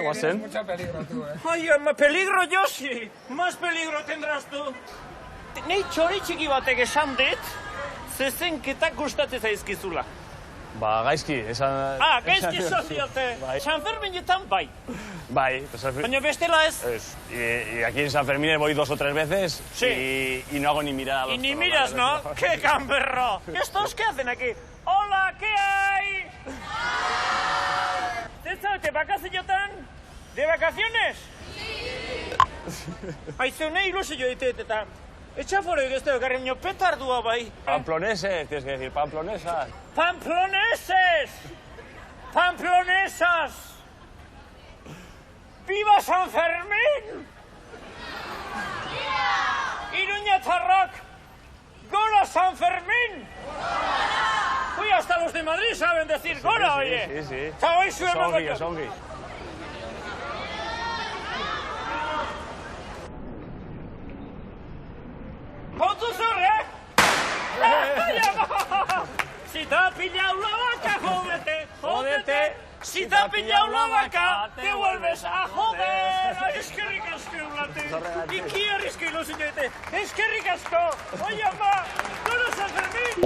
Tienes mucho peligro tú, Ai, ama, peligro Josi! Más peligro tendrás tu. Nei txori txiki batek esan dit, zezenketak gustatzen zaizkizula. Ba, gaizki, esan... Gaizki esan diote. San Ferminetan bai. Bai, Baina bestela ez. Y aquí en San Fermín voy 2 o 3 veces Sí. y no hago ni mirar a los Y ni toros, miras, ¿vale? ¿no? ¡Qué gamberro! ¿Estos qué hacen aquí? ¡Hola, qué hay! ¿Te vacacionotan? ¿De vacaciones? Sí! Aizunei ilusio ditet eta etxaforek ez da garrimio petardua bai. Pamploneses, tienes que decir, pamplonesas. ¡Pamploneses! ¡Pamplonesas! ¡Viva San Fermín! ¡Iruñatarrak! ¡Gora San Fermín! Uy, hasta los de Madrid saben decir gora, oye. Sí. Songi. ¡Con tu zorre! Si te ha pillado la vaca, jódete. Si te ha pillado la vaca, te vuelves a joder. Es que ricasco, Blate. Y quiero que lo señorite. Es que ricasco. Oye, ma, no nos San Fermín.